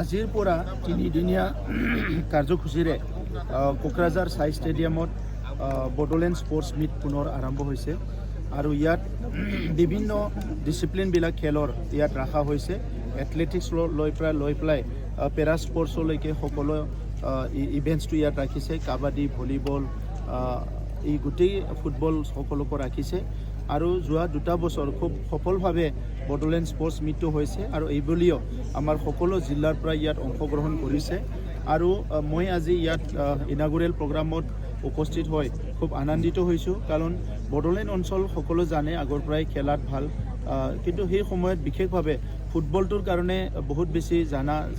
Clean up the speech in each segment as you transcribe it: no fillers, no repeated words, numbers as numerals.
আজিৰ পৰা 3দিনীয়া কাৰ্যসূচীৰে কোকৰাঝাৰ সাই ষ্টেডিয়ামত বডোলেণ্ড স্পৰ্টছ মিট পুনৰ আৰম্ভ হৈছে আৰু ইয়াত বিভিন্ন ডিসিপ্লিনবিলাক খেলৰ ইয়াত ৰাখা হৈছে। এথলেটিক্স লৈ পেলাই পেৰা স্পৰ্টছলৈকে সকলো ইভেন্টছটো ইয়াত ৰাখিছে। কাবাডী, ভলীবল, এই গোটেই ফুটবল সকলোকে ৰাখিছে আৰু যোৱা 2 বছৰ খুব সফলভাৱে বডোলেণ্ড স্পৰ্টছ মিটটো হৈছে আৰু এইবুলিও আমাৰ সকলো জিলাৰ পৰা ইয়াত অংশগ্ৰহণ কৰিছে আৰু মই আজি ইয়াত ইনাগুৰেল প্ৰগ্ৰামত উপস্থিত হৈ খুব আনন্দিত হৈছোঁ, কাৰণ বডোলেণ্ড অঞ্চল সকলো জানে আগৰ পৰাই খেলাত ভাল, কিন্তু সেই সময়ত বিশেষভাৱে ফুটবলটোৰ কাৰণে বহুত বেছি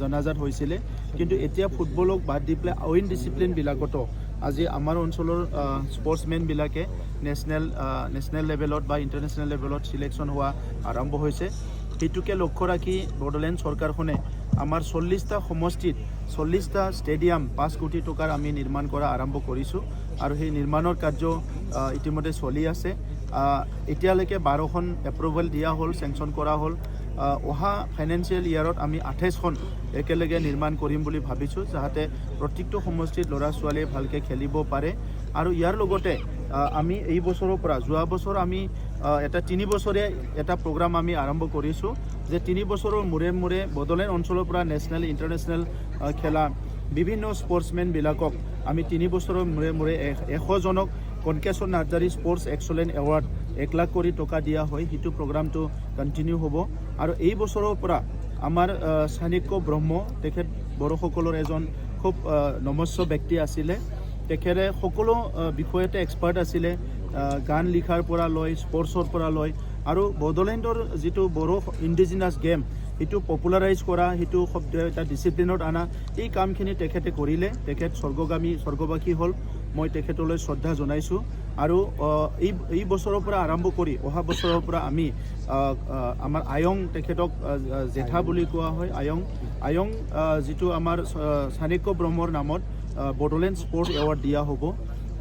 জনাজাত হৈছিলে, কিন্তু এতিয়া ফুটবলক বাদ দি পেলাই অইন ডিচিপ্লিনবিলাকতো আজি আমাৰ অঞ্চলৰ স্পৰ্টছমেনবিলাকে নেশ্যনেল লেভেলত বা ইণ্টাৰনেশ্যনেল লেভেলত সিলেকশ্যন হোৱা আৰম্ভ হৈছে। সেইটোকে লক্ষ্য ৰাখি বডোলেণ্ড চৰকাৰখনে আমাৰ 40টা সমষ্টিত 40টা ষ্টেডিয়াম 5 কোটি টকাৰ আমি নিৰ্মাণ কৰা আৰম্ভ কৰিছোঁ আৰু সেই নিৰ্মাণৰ কাৰ্য ইতিমধ্যে চলি আছে। এতিয়ালৈকে 12খন এপ্ৰুভেল দিয়া হ'ল, চেংচন কৰা হ'ল। অহা ফাইনেন্সিয়েল ইয়াৰত আমি 28খন একেলগে নিৰ্মাণ কৰিম বুলি ভাবিছোঁ, যাতে প্ৰত্যেকটো সমষ্টিত ল'ৰা ছোৱালীয়ে ভালকৈ খেলিব পাৰে। আৰু ইয়াৰ লগতে আমি এই বছৰৰ পৰা যোৱা বছৰ আমি এটা 3 বছৰীয়া এটা প্ৰগ্ৰাম আমি আৰম্ভ কৰিছোঁ, যে 3 বছৰৰ মূৰে বডোলেণ্ড অঞ্চলৰ পৰা নেশ্যনেল ইণ্টাৰনেশ্যনেল খেলা বিভিন্ন স্পৰ্টছমেনবিলাকক আমি 3 বছৰৰ মূৰে 100 জনক Kanakeswar Narzary sports excellent award 1 lakh কোটি টকা দিয়া হয়। সেইটো প্ৰগ্ৰামটো কণ্টিনিউ হ'ব আৰু এই বছৰৰ পৰা আমাৰ চাণক্য ব্ৰহ্ম, তেখেত বড়োসকলৰ এজন খুব নমস্য ব্যক্তি আছিলে। তেখেতে সকলো বিষয়তে এক্সপাৰ্ট আছিলে, গান লিখাৰ পৰা লৈ স্পৰ্টছৰ পৰা লৈ আৰু বডোলেণ্ডৰ যিটো বড়ো ইণ্ডিজিনাছ গেম সেইটো পপুলাৰাইজ কৰা, সেইটো শব্দ এটা ডিচিপ্লিনত অনা, এই কামখিনি তেখেতে কৰিলে। তেখেত স্বৰ্গবাসী হ'ল, মই তেখেতলৈ শ্ৰদ্ধা জনাইছোঁ। আৰু এই বছৰৰ পৰা আৰম্ভ কৰি অহা বছৰৰ পৰা আমি আমাৰ আয়ং, তেখেতক জেঠা বুলি কোৱা হয়, আয়ং যিটো আমাৰ চাণক্য ব্ৰহ্মৰ নামত বডোলেণ্ড স্পৰ্টছ এৱাৰ্ড দিয়া হ'ব।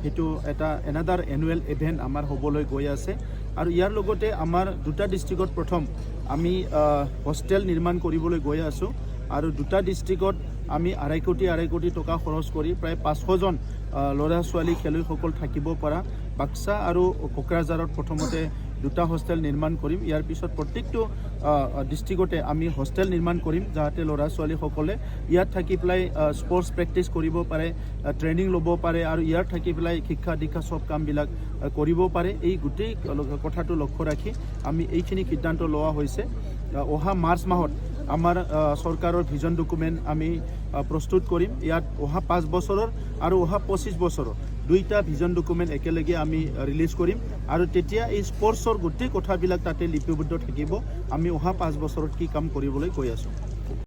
সেইটো এটা এনাডাৰ এনুৱেল ইভেণ্ট আমাৰ হ'বলৈ গৈ আছে। আৰু ইয়াৰ লগতে আমাৰ 2টা ডিষ্ট্ৰিক্টত প্ৰথম আমি হোষ্টেল নিৰ্মাণ কৰিবলৈ গৈ আছোঁ আৰু 2টা ডিষ্ট্ৰিক্টত আমি 2.5 কোটি টকা খৰচ কৰি প্ৰায় 500 জন ল'ৰা ছোৱালী খেলুৱৈসকল থাকিব পৰা বাক্সা আৰু কোকৰাঝাৰত প্ৰথমতে 2টা হোষ্টেল নিৰ্মাণ কৰিম। ইয়াৰ পিছত প্ৰত্যেকটো ডিষ্ট্ৰিক্টতে আমি হোষ্টেল নিৰ্মাণ কৰিম, যাতে ল'ৰা ছোৱালীসকলে ইয়াত থাকি পেলাই স্পৰ্টছ প্ৰেক্টিছ কৰিব পাৰে, ট্ৰেইনিং ল'ব পাৰে আৰু ইয়াত থাকি পেলাই শিক্ষা দীক্ষা চব কামবিলাক কৰিব পাৰে। এই গোটেই কথাটো লক্ষ্য ৰাখি আমি এইখিনি সিদ্ধান্ত লোৱা হৈছে। অহা মাৰ্চ মাহত আমাৰ চৰকাৰৰ ভিজন ডকুমেণ্ট আমি প্ৰস্তুত কৰিম। ইয়াত অহা 5 বছৰৰ আৰু অহা 25 বছৰৰ 2টা ভিজন ডকুমেণ্ট একেলগে আমি ৰিলিজ কৰিম আৰু তেতিয়া এই স্পৰ্টছৰ গোটেই কথাবিলাক তাতে লিপিবদ্ধ থাকিব। আমি অহা 5 বছৰত কি কাম কৰিবলৈ গৈ আছোঁ।